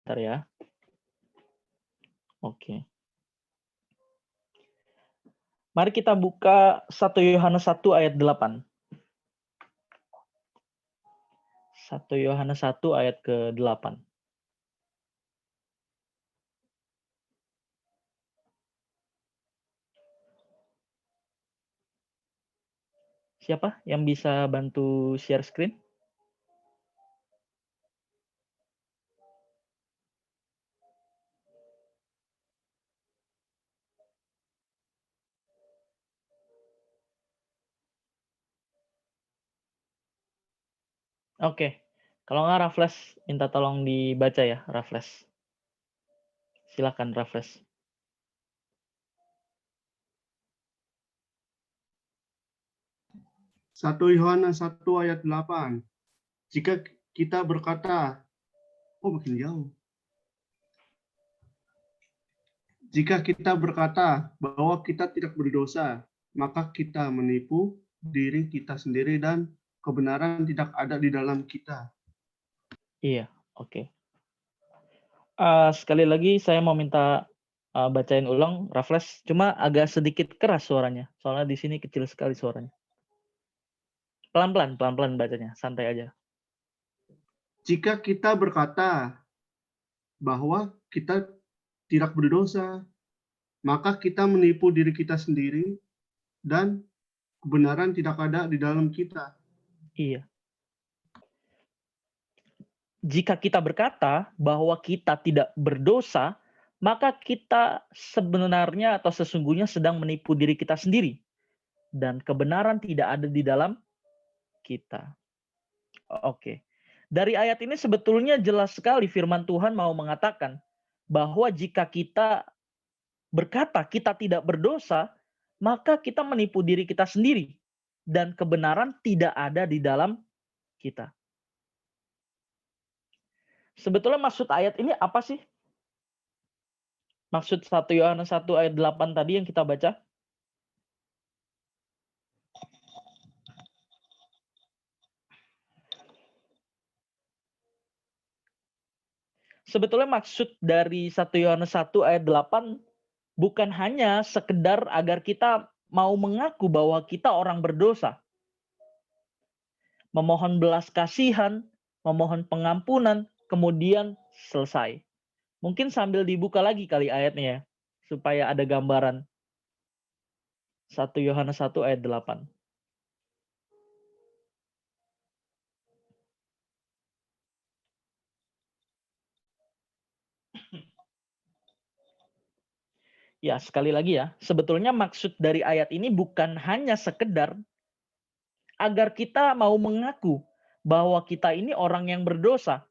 Bentar ya. Oke. Mari kita buka 1 Yohanes 1 ayat 8. 1 Yohanes 1 ayat ke-8. Siapa yang bisa bantu share screen? Oke. Kalau nggak Raffles minta tolong dibaca ya, Raffles. Silakan Raffles. 1 Yohanes 1 ayat 8. Jika kita berkata, makin jauh. Jika kita berkata bahwa kita tidak berdosa, maka kita menipu diri kita sendiri dan kebenaran tidak ada di dalam kita. Iya, oke. Sekali lagi saya mau minta bacain ulang Raffles, cuma agak sedikit keras suaranya. Soalnya di sini kecil sekali suaranya. Pelan-pelan bacanya, santai aja. Jika kita berkata bahwa kita tidak berdosa, maka kita menipu diri kita sendiri dan kebenaran tidak ada di dalam kita. Iya. Jika kita berkata bahwa kita tidak berdosa, maka kita sebenarnya atau sesungguhnya sedang menipu diri kita sendiri. Dan kebenaran tidak ada di dalam kita. Oke. Dari ayat ini sebetulnya jelas sekali firman Tuhan mau mengatakan bahwa jika kita berkata kita tidak berdosa, maka kita menipu diri kita sendiri. Dan kebenaran tidak ada di dalam kita. Sebetulnya maksud ayat ini apa sih? Maksud 1 Yohanes 1 ayat 8 tadi yang kita baca? Sebetulnya maksud dari 1 Yohanes 1 ayat 8 bukan hanya sekedar agar kita mau mengaku bahwa kita orang berdosa. Memohon belas kasihan, memohon pengampunan, kemudian selesai. Mungkin sambil dibuka lagi kali ayatnya ya, supaya ada gambaran. 1 Yohanes 1 ayat 8. Ya, sekali lagi ya, sebetulnya maksud dari ayat ini bukan hanya sekedar agar kita mau mengaku bahwa kita ini orang yang berdosa.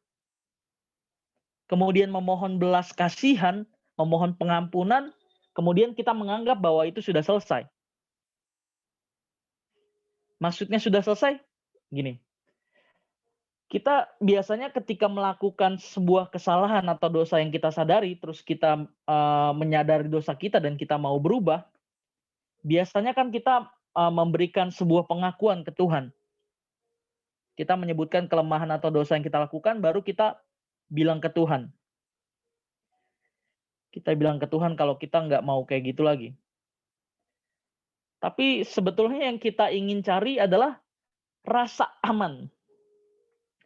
Kemudian memohon belas kasihan, memohon pengampunan, kemudian kita menganggap bahwa itu sudah selesai. Maksudnya sudah selesai? Gini, kita biasanya ketika melakukan sebuah kesalahan atau dosa yang kita sadari, terus kita menyadari dosa kita dan kita mau berubah, biasanya kan kita memberikan sebuah pengakuan ke Tuhan. Kita menyebutkan kelemahan atau dosa yang kita lakukan, baru kita bilang ke Tuhan. Kita bilang ke Tuhan kalau kita nggak mau kayak gitu lagi. Tapi sebetulnya yang kita ingin cari adalah rasa aman.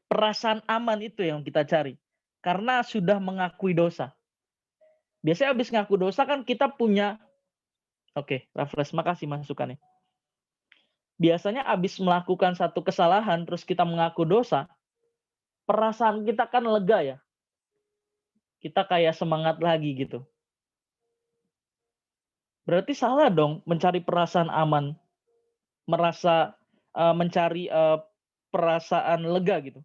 Perasaan aman itu yang kita cari. Karena sudah mengakui dosa. Biasanya habis ngaku dosa kan kita punya, oke, Raffles, makasih masukannya. Biasanya habis melakukan satu kesalahan, terus kita mengaku dosa, perasaan kita kan lega ya. Kita kayak semangat lagi gitu. Berarti salah dong mencari perasaan aman. Merasa mencari perasaan lega gitu.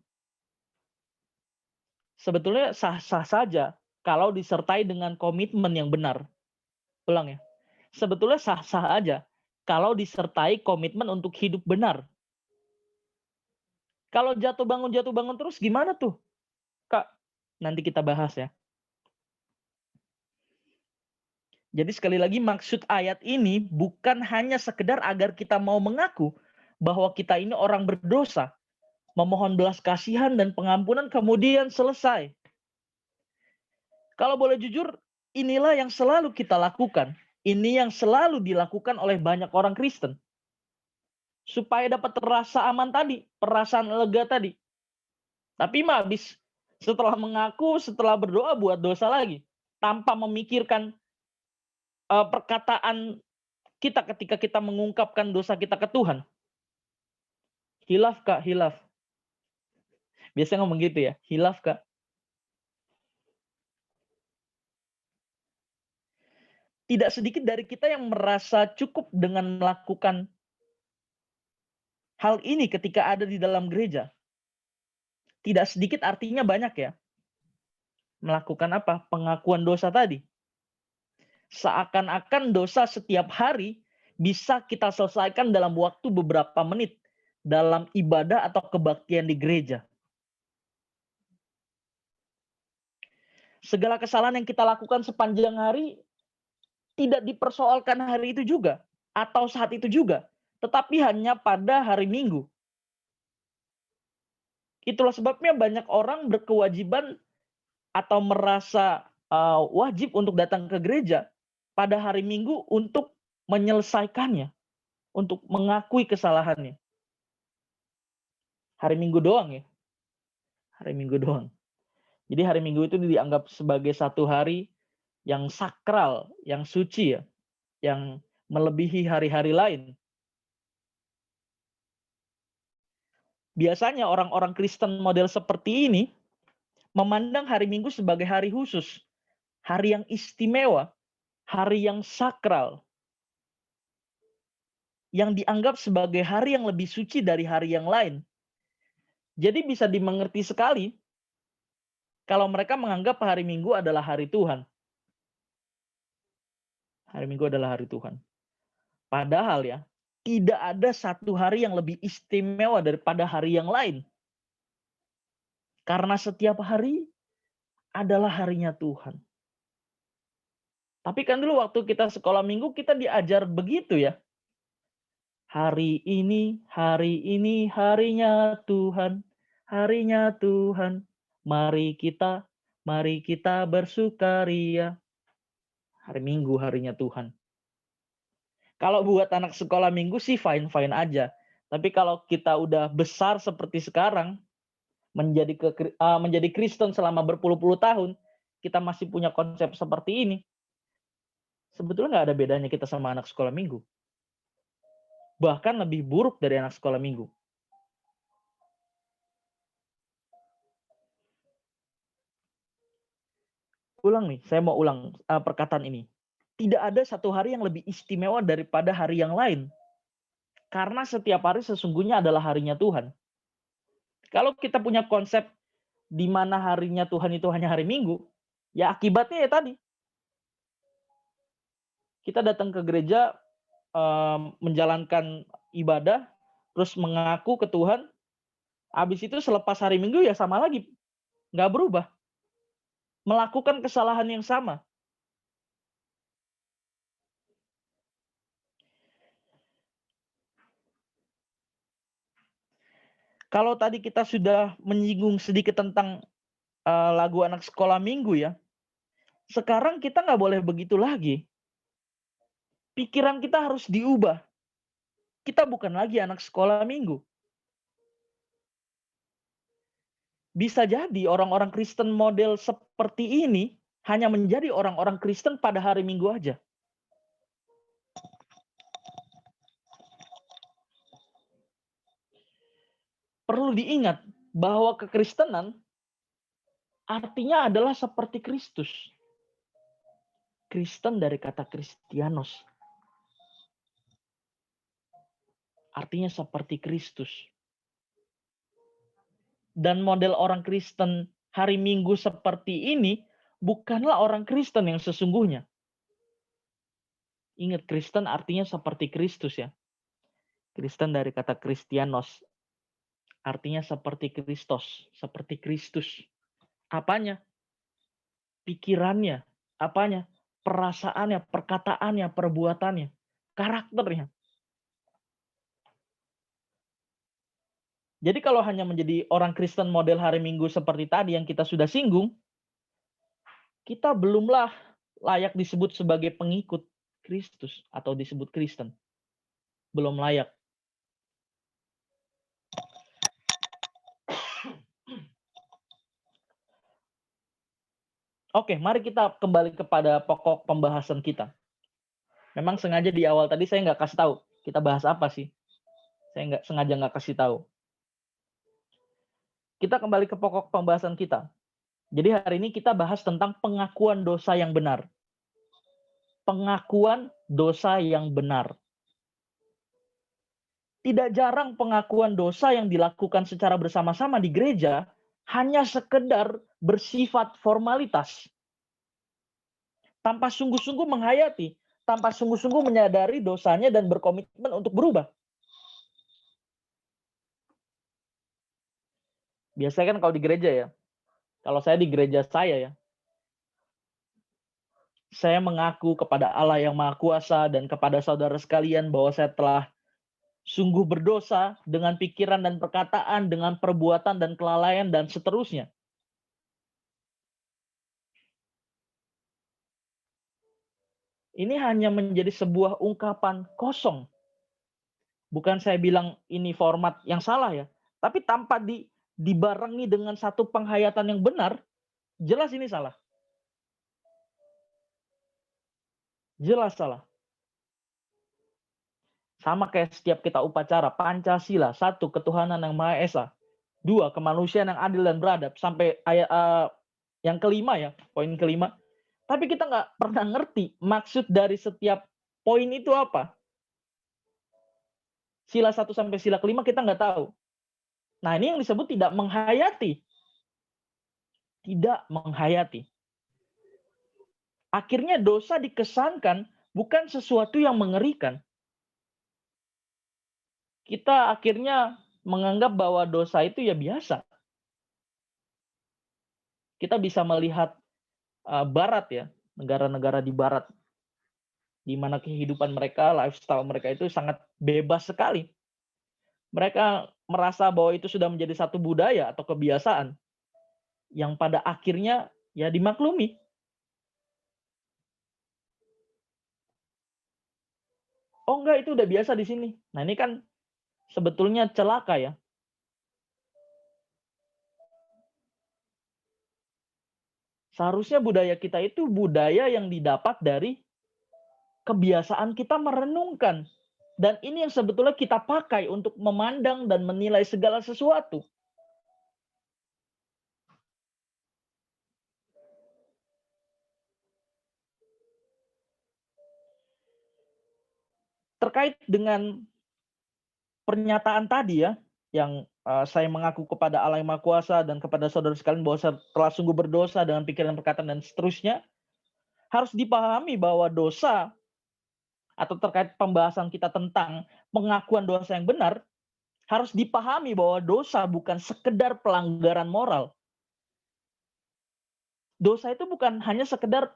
Sebetulnya sah-sah saja kalau disertai dengan komitmen yang benar. Ulang ya. Sebetulnya sah-sah aja kalau disertai komitmen untuk hidup benar. Kalau jatuh bangun terus gimana tuh, Kak? Nanti kita bahas ya. Jadi sekali lagi maksud ayat ini bukan hanya sekedar agar kita mau mengaku bahwa kita ini orang berdosa, memohon belas kasihan dan pengampunan kemudian selesai. Kalau boleh jujur, inilah yang selalu kita lakukan. Ini yang selalu dilakukan oleh banyak orang Kristen. Supaya dapat rasa aman tadi, perasaan lega tadi. Tapi mah habis setelah mengaku, setelah berdoa buat dosa lagi. Tanpa memikirkan perkataan kita ketika kita mengungkapkan dosa kita ke Tuhan. Hilaf Kak, hilaf. Biasanya ngomong gitu ya, hilaf Kak. Tidak sedikit dari kita yang merasa cukup dengan melakukan hal ini ketika ada di dalam gereja. Tidak sedikit artinya banyak ya. Melakukan apa? Pengakuan dosa tadi. Seakan-akan dosa setiap hari bisa kita selesaikan dalam waktu beberapa menit dalam ibadah atau kebaktian di gereja. Segala kesalahan yang kita lakukan sepanjang hari tidak dipersoalkan hari itu juga atau saat itu juga, tetapi hanya pada hari Minggu. Itulah sebabnya banyak orang berkewajiban atau merasa wajib untuk datang ke gereja pada hari Minggu untuk menyelesaikannya, untuk mengakui kesalahannya. Hari Minggu doang ya, hari Minggu doang. Jadi hari Minggu itu dianggap sebagai satu hari yang sakral, yang suci ya, yang melebihi hari-hari lain. Biasanya orang-orang Kristen model seperti ini memandang hari Minggu sebagai hari khusus, hari yang istimewa, hari yang sakral, yang dianggap sebagai hari yang lebih suci dari hari yang lain. Jadi bisa dimengerti sekali kalau mereka menganggap hari Minggu adalah hari Tuhan. Hari Minggu adalah hari Tuhan. Padahal ya, tidak ada satu hari yang lebih istimewa daripada hari yang lain. Karena setiap hari adalah harinya Tuhan. Tapi kan dulu waktu kita sekolah minggu kita diajar begitu ya. Hari ini harinya Tuhan, harinya Tuhan. Mari kita bersukaria. Hari Minggu harinya Tuhan. Kalau buat anak sekolah minggu sih fine-fine aja. Tapi kalau kita udah besar seperti sekarang, menjadi Kristen selama berpuluh-puluh tahun, kita masih punya konsep seperti ini. Sebetulnya nggak ada bedanya kita sama anak sekolah minggu. Bahkan lebih buruk dari anak sekolah minggu. Ulang nih, saya mau ulang perkataan ini. Tidak ada satu hari yang lebih istimewa daripada hari yang lain. Karena setiap hari sesungguhnya adalah harinya Tuhan. Kalau kita punya konsep di mana harinya Tuhan itu hanya hari Minggu, ya akibatnya ya tadi. Kita datang ke gereja, menjalankan ibadah, terus mengaku ke Tuhan, habis itu selepas hari Minggu ya sama lagi, nggak berubah. Melakukan kesalahan yang sama. Kalau tadi kita sudah menyinggung sedikit tentang lagu anak sekolah minggu ya, sekarang kita nggak boleh begitu lagi. Pikiran kita harus diubah. Kita bukan lagi anak sekolah minggu. Bisa jadi orang-orang Kristen model seperti ini hanya menjadi orang-orang Kristen pada hari Minggu aja. Perlu diingat bahwa kekristenan artinya adalah seperti Kristus. Kristen dari kata Kristianos. Artinya seperti Kristus. Dan model orang Kristen hari Minggu seperti ini bukanlah orang Kristen yang sesungguhnya. Ingat, Kristen artinya seperti Kristus ya. Kristen dari kata Kristianos. Artinya seperti Kristus, seperti Kristus. Apanya? Pikirannya. Apanya? Perasaannya, perkataannya, perbuatannya, karakternya. Jadi kalau hanya menjadi orang Kristen model hari Minggu seperti tadi yang kita sudah singgung, kita belumlah layak disebut sebagai pengikut Kristus atau disebut Kristen. Belum layak. Oke, mari kita kembali kepada pokok pembahasan kita. Memang sengaja di awal tadi saya nggak kasih tahu kita bahas apa sih. Saya sengaja nggak kasih tahu. Kita kembali ke pokok pembahasan kita. Jadi hari ini kita bahas tentang pengakuan dosa yang benar. Pengakuan dosa yang benar. Tidak jarang pengakuan dosa yang dilakukan secara bersama-sama di gereja hanya sekedar bersifat formalitas. Tanpa sungguh-sungguh menghayati, tanpa sungguh-sungguh menyadari dosanya dan berkomitmen untuk berubah. Biasanya kan kalau di gereja ya, kalau saya di gereja saya ya, saya mengaku kepada Allah yang Maha Kuasa dan kepada saudara sekalian bahwa saya telah sungguh berdosa dengan pikiran dan perkataan, dengan perbuatan dan kelalaian dan seterusnya. Ini hanya menjadi sebuah ungkapan kosong. Bukan saya bilang ini format yang salah ya, tapi tanpa dibarengi dengan satu penghayatan yang benar, jelas ini salah. Jelas salah. Sama kayak setiap kita upacara, Pancasila, satu, ketuhanan yang Maha Esa. Dua, kemanusiaan yang adil dan beradab. Sampai ayat yang kelima ya, poin kelima. Tapi kita nggak pernah ngerti maksud dari setiap poin itu apa. Sila 1 sampai sila kelima kita nggak tahu. Nah ini yang disebut tidak menghayati. Tidak menghayati. Akhirnya dosa dikesankan bukan sesuatu yang mengerikan. Kita akhirnya menganggap bahwa dosa itu ya biasa. Kita bisa melihat Barat ya, negara-negara di Barat, di mana kehidupan mereka, lifestyle mereka itu sangat bebas sekali. Mereka merasa bahwa itu sudah menjadi satu budaya atau kebiasaan yang pada akhirnya ya dimaklumi. Oh enggak, itu udah biasa di sini. Nah ini kan sebetulnya celaka ya. Seharusnya budaya kita itu budaya yang didapat dari kebiasaan kita merenungkan. Dan ini yang sebetulnya kita pakai untuk memandang dan menilai segala sesuatu. Terkait dengan pernyataan tadi ya, yang saya mengaku kepada Allah yang Maha Kuasa dan kepada saudara sekalian bahwa saya telah sungguh berdosa dengan pikiran, perkataan, dan seterusnya, harus dipahami bahwa dosa atau terkait pembahasan kita tentang pengakuan dosa yang benar, harus dipahami bahwa dosa bukan sekedar pelanggaran moral. Dosa itu bukan hanya sekedar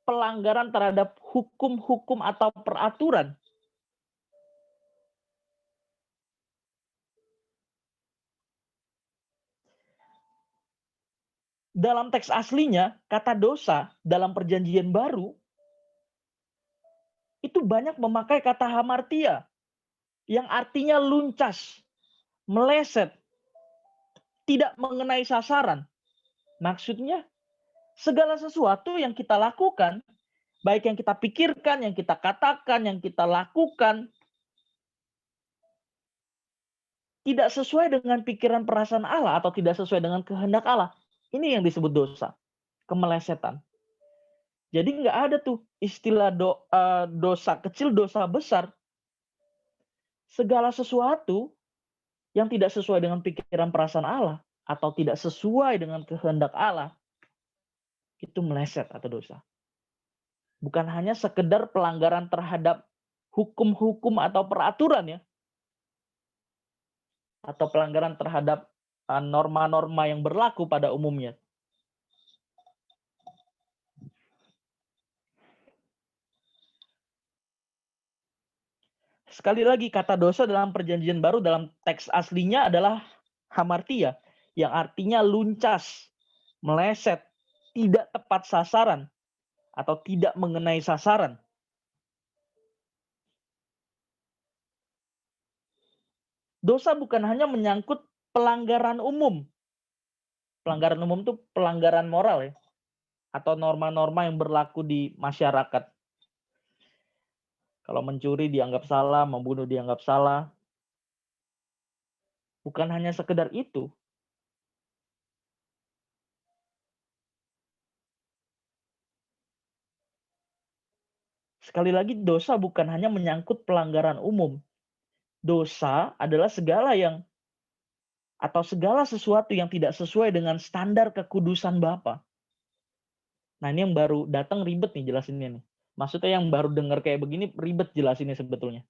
pelanggaran terhadap hukum-hukum atau peraturan. Dalam teks aslinya, kata dosa dalam perjanjian baru itu banyak memakai kata hamartia yang artinya luncas, meleset, tidak mengenai sasaran. Maksudnya, segala sesuatu yang kita lakukan, baik yang kita pikirkan, yang kita katakan, yang kita lakukan, tidak sesuai dengan pikiran perasaan Allah atau tidak sesuai dengan kehendak Allah. Ini yang disebut dosa, kemelesetan. Jadi nggak ada tuh istilah dosa kecil, dosa besar. Segala sesuatu yang tidak sesuai dengan pikiran perasaan Allah atau tidak sesuai dengan kehendak Allah, itu meleset atau dosa. Bukan hanya sekedar pelanggaran terhadap hukum-hukum atau peraturan ya, atau pelanggaran terhadap norma-norma yang berlaku pada umumnya. Sekali lagi, kata dosa dalam perjanjian baru dalam teks aslinya adalah hamartia, yang artinya luncas, meleset, tidak tepat sasaran atau tidak mengenai sasaran. Dosa bukan hanya menyangkut pelanggaran umum. Pelanggaran umum itu pelanggaran moral ya, atau norma-norma yang berlaku di masyarakat. Kalau mencuri dianggap salah, membunuh dianggap salah. Bukan hanya sekedar itu. Sekali lagi, dosa bukan hanya menyangkut pelanggaran umum. Dosa adalah segala sesuatu yang tidak sesuai dengan standar kekudusan Bapa. Nah, ini yang baru datang ribet nih jelasinnya nih. Maksudnya yang baru dengar kayak begini ribet jelasinnya sebetulnya.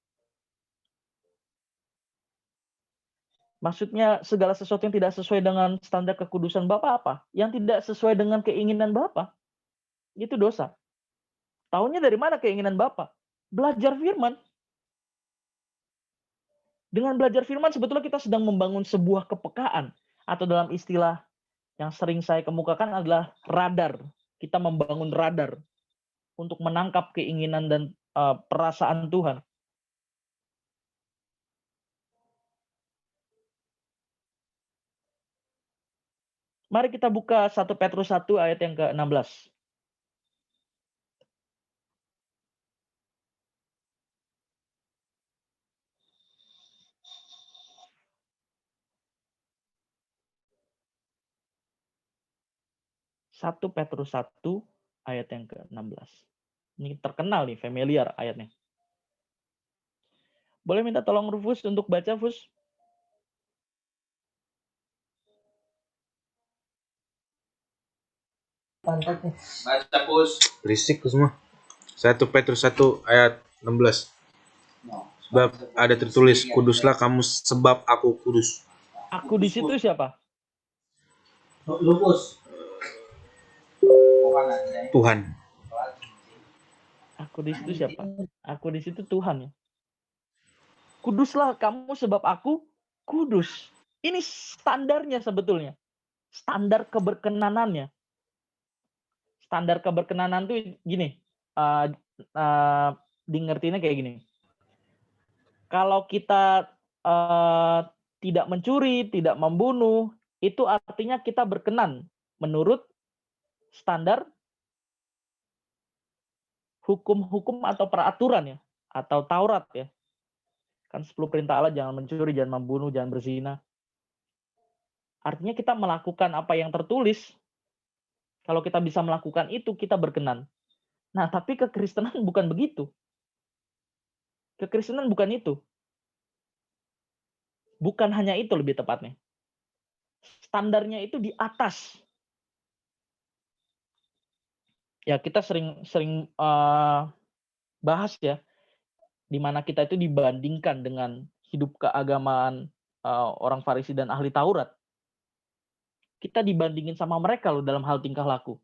Maksudnya segala sesuatu yang tidak sesuai dengan standar kekudusan Bapa apa? Yang tidak sesuai dengan keinginan Bapa. Itu dosa. Taunya dari mana keinginan Bapa? Belajar firman. Dengan belajar firman sebetulnya kita sedang membangun sebuah kepekaan, atau dalam istilah yang sering saya kemukakan adalah radar. Kita membangun radar untuk menangkap keinginan dan perasaan Tuhan. Mari kita buka 1 Petrus 1 ayat yang ke-16. 1 Petrus 1 ayat yang ke-16. Ini terkenal nih, familiar ayatnya. Boleh minta tolong Rufus untuk baca, Fus? Baca, Pus. Berisik semua. 1 Petrus 1 ayat 16. Sebab ada tertulis, kuduslah kamu sebab aku kudus. Aku di situ siapa? Lupus. Tuhan. Aku di situ siapa? Aku di situ Tuhan ya. Kuduslah kamu sebab aku kudus. Ini standarnya sebetulnya. Standar keberkenanannya. Standar keberkenanan tuh gini. Ngertinya kayak gini. Kalau kita tidak mencuri, tidak membunuh, itu artinya kita berkenan menurut standar hukum-hukum atau peraturan ya, atau Taurat ya. Kan 10 perintah Allah, jangan mencuri, jangan membunuh, jangan berzina. Artinya kita melakukan apa yang tertulis. Kalau kita bisa melakukan itu, kita berkenan. Nah, tapi kekristenan bukan begitu. Kekristenan bukan itu. Bukan hanya itu lebih tepatnya. Standarnya itu di atas. Ya, kita sering bahas ya, di mana kita itu dibandingkan dengan hidup keagamaan orang Farisi dan ahli Taurat. Kita dibandingin sama mereka loh dalam hal tingkah laku.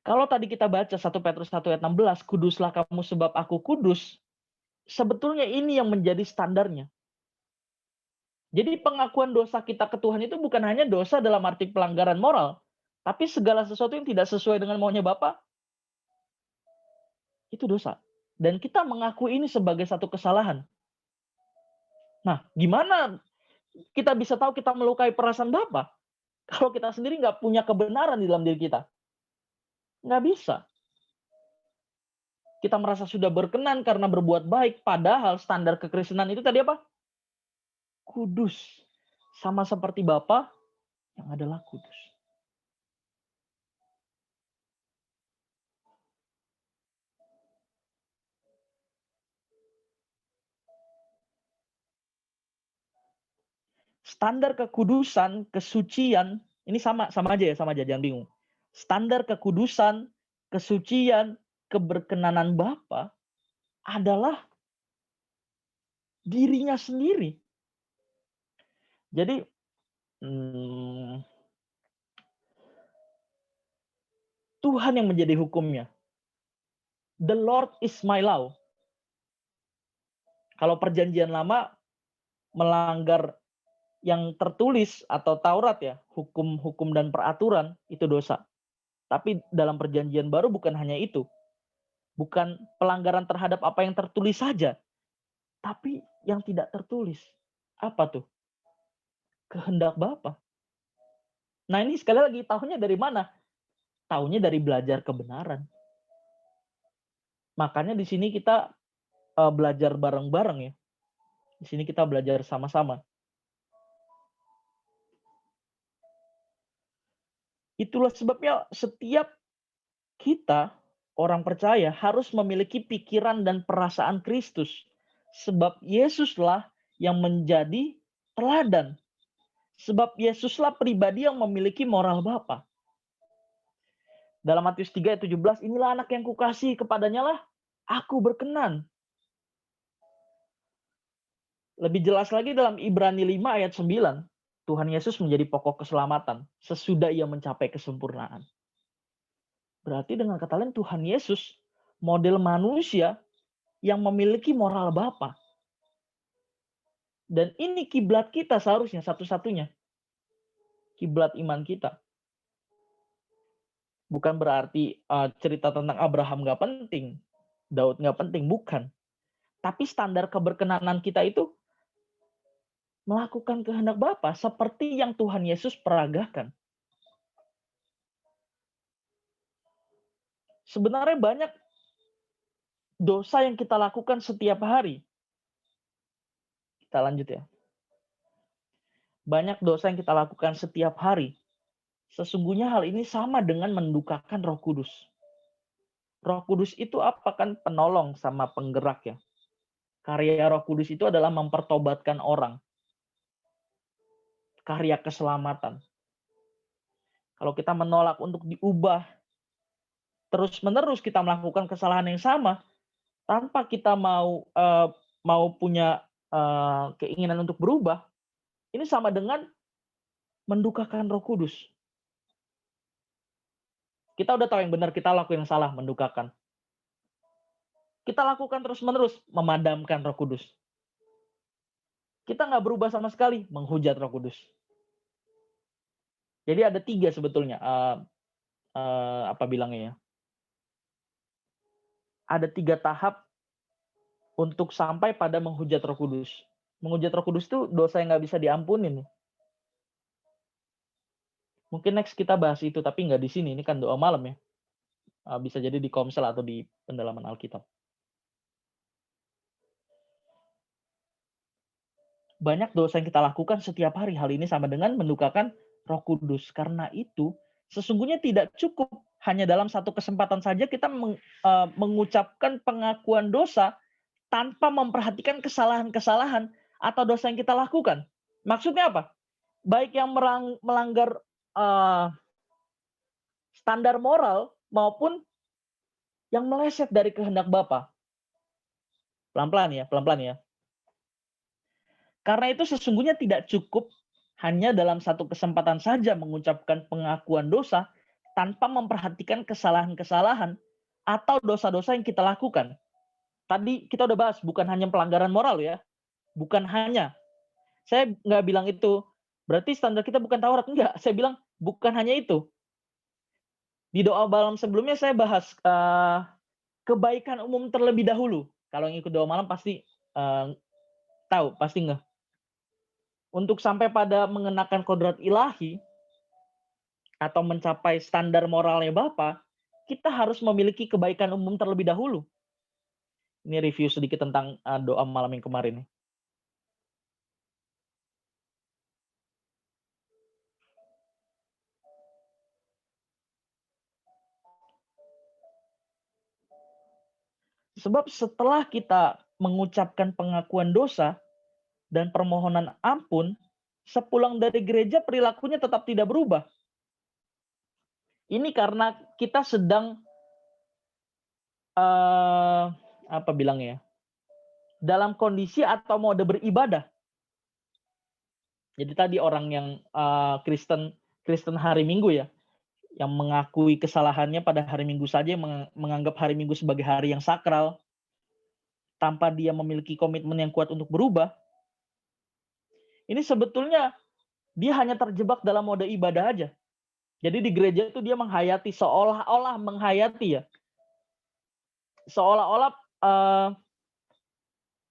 Kalau tadi kita baca 1 Petrus 1 ayat 16, kuduslah kamu sebab aku kudus, sebetulnya ini yang menjadi standarnya. Jadi pengakuan dosa kita ke Tuhan itu bukan hanya dosa dalam arti pelanggaran moral, tapi segala sesuatu yang tidak sesuai dengan maunya Bapa, itu dosa. Dan kita mengakui ini sebagai satu kesalahan. Nah, gimana kita bisa tahu kita melukai perasaan Bapa kalau kita sendiri nggak punya kebenaran di dalam diri kita? Nggak bisa. Kita merasa sudah berkenan karena berbuat baik, padahal standar kekristenan itu tadi apa? Kudus. Sama seperti Bapa yang adalah kudus. Standar kekudusan, kesucian, ini sama aja ya, jangan bingung. Standar kekudusan, kesucian, keberkenanan Bapa adalah dirinya sendiri. Jadi Tuhan yang menjadi hukumnya. The Lord is my law. Kalau perjanjian lama melanggar yang tertulis atau Taurat ya, hukum-hukum dan peraturan itu dosa. Tapi dalam perjanjian baru bukan hanya itu. Bukan pelanggaran terhadap apa yang tertulis saja, tapi yang tidak tertulis. Apa tuh? Kehendak Bapa. Nah, ini sekali lagi tahunya dari mana? Tahunya dari belajar kebenaran. Makanya di sini kita belajar bareng-bareng ya. Di sini kita belajar sama-sama. Itulah sebabnya setiap kita, orang percaya, harus memiliki pikiran dan perasaan Kristus. Sebab Yesuslah yang menjadi teladan. Sebab Yesuslah pribadi yang memiliki moral Bapa. Dalam Matius 3 ayat 17, inilah anak yang kukasihi, kepadanya lah aku berkenan. Lebih jelas lagi dalam Ibrani 5 ayat 9, Tuhan Yesus menjadi pokok keselamatan sesudah ia mencapai kesempurnaan. Berarti dengan kata lain Tuhan Yesus model manusia yang memiliki moral Bapa. Dan ini kiblat kita seharusnya satu-satunya. Kiblat iman kita. Bukan berarti cerita tentang Abraham nggak penting, Daud nggak penting, bukan. Tapi standar keberkenanan kita itu melakukan kehendak Bapa seperti yang Tuhan Yesus peragakan. Sebenarnya banyak dosa yang kita lakukan setiap hari. Kita lanjut ya. Banyak dosa yang kita lakukan setiap hari. Sesungguhnya hal ini sama dengan mendukakan Roh Kudus. Roh Kudus itu apa kan penolong sama penggerak ya. Karya Roh Kudus itu adalah mempertobatkan orang. Karya keselamatan. Kalau kita menolak untuk diubah, terus-menerus kita melakukan kesalahan yang sama, tanpa kita mau punya keinginan untuk berubah, ini sama dengan mendukakan Roh Kudus. Kita udah tahu yang benar, kita lakuin yang salah, mendukakan. Kita lakukan terus-menerus, memadamkan Roh Kudus. Kita nggak berubah sama sekali, menghujat Roh Kudus. Jadi ada 3 sebetulnya, apa bilangnya ya? Ada 3 tahap untuk sampai pada menghujat Roh Kudus. Menghujat Roh Kudus itu dosa yang nggak bisa diampunin. Mungkin next kita bahas itu, tapi nggak di sini. Ini kan doa malam ya. Bisa jadi di Komsel atau di pendalaman Alkitab. Banyak dosa yang kita lakukan setiap hari. Hal ini sama dengan mendukakan Roh Kudus. Karena itu, sesungguhnya tidak cukup hanya dalam satu kesempatan saja kita mengucapkan pengakuan dosa tanpa memperhatikan kesalahan-kesalahan atau dosa yang kita lakukan. Maksudnya apa? Baik yang melanggar standar moral maupun yang meleset dari kehendak Bapa. Pelan-pelan ya. Karena itu sesungguhnya tidak cukup hanya dalam satu kesempatan saja mengucapkan pengakuan dosa tanpa memperhatikan kesalahan-kesalahan atau dosa-dosa yang kita lakukan. Tadi kita udah bahas, bukan hanya pelanggaran moral ya. Bukan hanya. Saya nggak bilang itu, berarti standar kita bukan Taurat. Enggak, saya bilang bukan hanya itu. Di doa malam sebelumnya saya bahas kebaikan umum terlebih dahulu. Kalau yang ikut doa malam pasti tahu, pasti nggak. Untuk sampai pada mengenakan kodrat ilahi atau mencapai standar moralnya Bapa, kita harus memiliki kebaikan umum terlebih dahulu. Ini review sedikit tentang doa malam yang kemarin. Sebab setelah kita mengucapkan pengakuan dosa dan permohonan ampun, sepulang dari gereja perilakunya tetap tidak berubah. Ini karena kita sedang apa bilangnya? Dalam kondisi atau mode beribadah. Jadi tadi orang yang Kristen hari Minggu ya, yang mengakui kesalahannya pada hari Minggu saja, menganggap hari Minggu sebagai hari yang sakral, tanpa dia memiliki komitmen yang kuat untuk berubah, Ini sebetulnya dia hanya terjebak dalam mode ibadah aja. Jadi di gereja itu dia menghayati, seolah-olah menghayati ya. Seolah-olah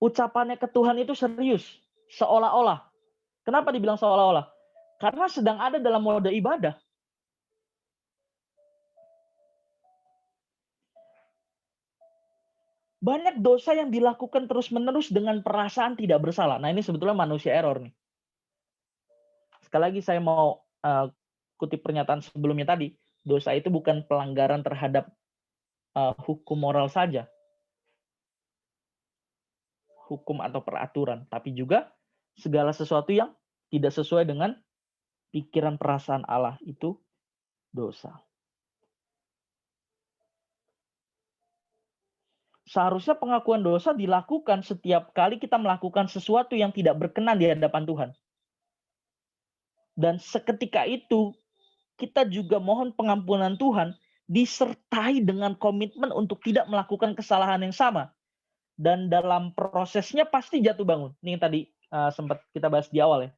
ucapannya ke Tuhan itu serius. Seolah-olah. Kenapa dibilang seolah-olah? Karena sedang ada dalam mode ibadah. Banyak dosa yang dilakukan terus-menerus dengan perasaan tidak bersalah. Nah, ini sebetulnya manusia error nih. Sekali lagi saya mau kutip pernyataan sebelumnya tadi. Dosa itu bukan pelanggaran terhadap hukum moral saja. Hukum atau peraturan. Tapi juga segala sesuatu yang tidak sesuai dengan pikiran perasaan Allah itu dosa. Seharusnya pengakuan dosa dilakukan setiap kali kita melakukan sesuatu yang tidak berkenan di hadapan Tuhan. Dan seketika itu, kita juga mohon pengampunan Tuhan disertai dengan komitmen untuk tidak melakukan kesalahan yang sama. Dan dalam prosesnya pasti jatuh bangun. Ini yang tadi sempat kita bahas di awal ya.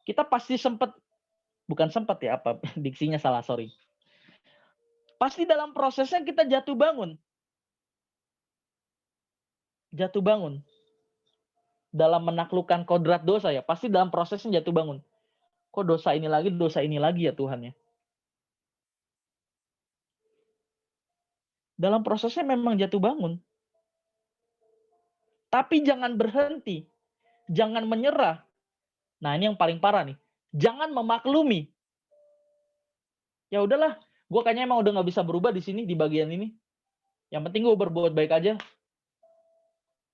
Kita pasti bukan sempat ya, diksinya salah, sorry. Pasti dalam prosesnya kita jatuh bangun. Jatuh bangun. Dalam menaklukkan kodrat dosa ya, pasti dalam prosesnya jatuh bangun. Kok dosa ini lagi ya Tuhan ya. Dalam prosesnya memang jatuh bangun. Tapi jangan berhenti. Jangan menyerah. Nah ini yang paling parah nih. Jangan memaklumi. Ya udahlah, gue kayaknya emang udah gak bisa berubah di sini, di bagian ini. Yang penting gue berbuat baik aja.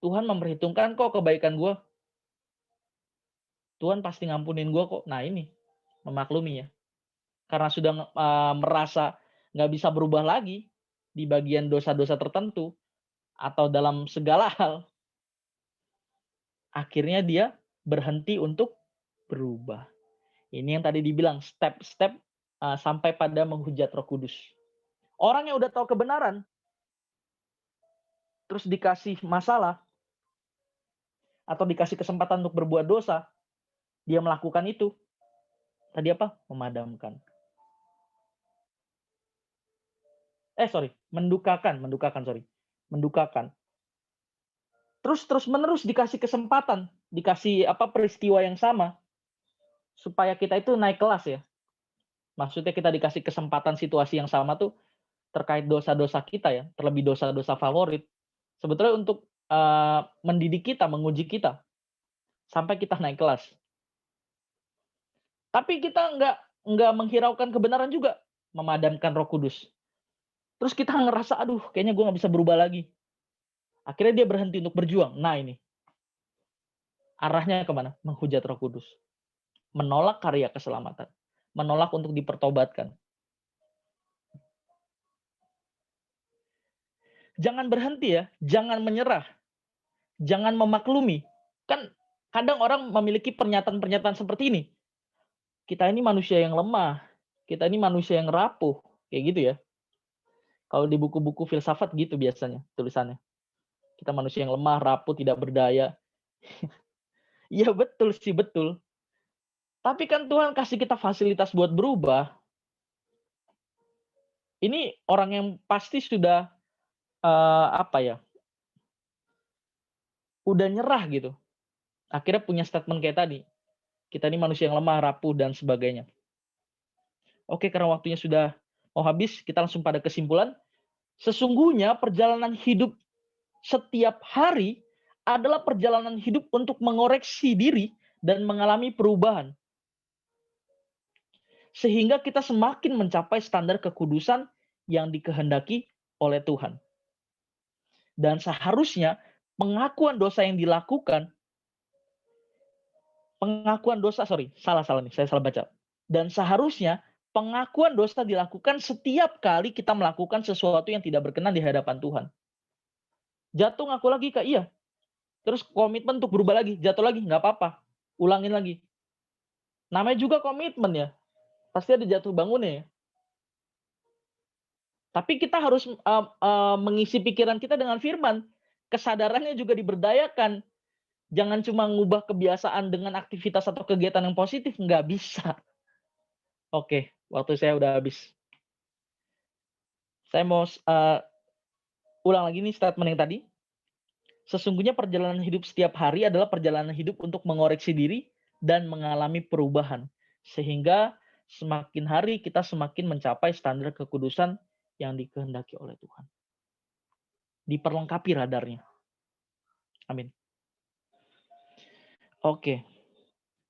Tuhan memperhitungkan kok kebaikan gue. Tuhan pasti ngampunin gue kok. Nah ini, memaklumi ya. Karena sudah merasa gak bisa berubah lagi di bagian dosa-dosa tertentu. Atau dalam segala hal. Akhirnya dia berhenti untuk berubah. Ini yang tadi dibilang step-step sampai pada menghujat Roh Kudus. Orang yang udah tahu kebenaran, terus dikasih masalah, atau dikasih kesempatan untuk berbuat dosa, dia melakukan itu. Tadi apa? Memadamkan. Mendukakan. Terus menerus dikasih kesempatan, dikasih peristiwa yang sama, supaya kita itu naik kelas ya. Maksudnya kita dikasih kesempatan situasi yang sama tuh terkait dosa-dosa kita ya, terlebih dosa-dosa favorit. Sebetulnya untuk mendidik kita, menguji kita, sampai kita naik kelas. Tapi kita nggak menghiraukan kebenaran juga, memadamkan Roh Kudus. Terus kita ngerasa, aduh, kayaknya gue nggak bisa berubah lagi. Akhirnya dia berhenti untuk berjuang. Nah ini, arahnya kemana? Menghujat Roh Kudus. Menolak karya keselamatan. Menolak untuk dipertobatkan. Jangan berhenti ya, jangan menyerah. Jangan memaklumi. Kan kadang orang memiliki pernyataan-pernyataan seperti ini. Kita ini manusia yang lemah. Kita ini manusia yang rapuh. Kayak gitu ya. Kalau di buku-buku filsafat gitu biasanya tulisannya. Kita manusia yang lemah, rapuh, tidak berdaya. Iya betul sih, betul. Tapi kan Tuhan kasih kita fasilitas buat berubah. Ini orang yang pasti sudah udah nyerah gitu. Akhirnya punya statement kayak tadi. Kita ini manusia yang lemah, rapuh, dan sebagainya. Oke, karena waktunya sudah mau habis, kita langsung pada kesimpulan. Sesungguhnya perjalanan hidup setiap hari adalah perjalanan hidup untuk mengoreksi diri dan mengalami perubahan. Sehingga kita semakin mencapai standar kekudusan yang dikehendaki oleh Tuhan. Dan seharusnya pengakuan dosa yang dilakukan, saya salah baca. Dan seharusnya pengakuan dosa dilakukan setiap kali kita melakukan sesuatu yang tidak berkenan di hadapan Tuhan. Jatuh ngaku lagi, Kak, iya. Terus komitmen untuk berubah lagi, jatuh lagi, nggak apa-apa. Ulangin lagi. Namanya juga komitmen ya. Pasti ada jatuh bangunnya ya. Tapi kita harus mengisi pikiran kita dengan firman. kesadarannya juga diberdayakan. Jangan cuma ngubah kebiasaan dengan aktivitas atau kegiatan yang positif, nggak bisa. Oke, waktu saya udah habis. Saya mau ulang lagi nih statement yang tadi. Sesungguhnya perjalanan hidup setiap hari adalah perjalanan hidup untuk mengoreksi diri dan mengalami perubahan. Sehingga semakin hari kita semakin mencapai standar kekudusan yang dikehendaki oleh Tuhan. Diperlengkapi radarnya. Amin. Oke,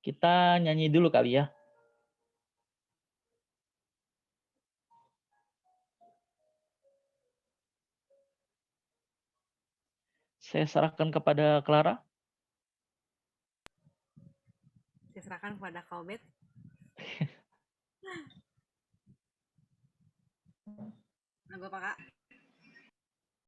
kita nyanyi dulu kali ya. Saya serahkan kepada Clara. Saya serahkan kepada Kaubet. Nah, Bapak Kak.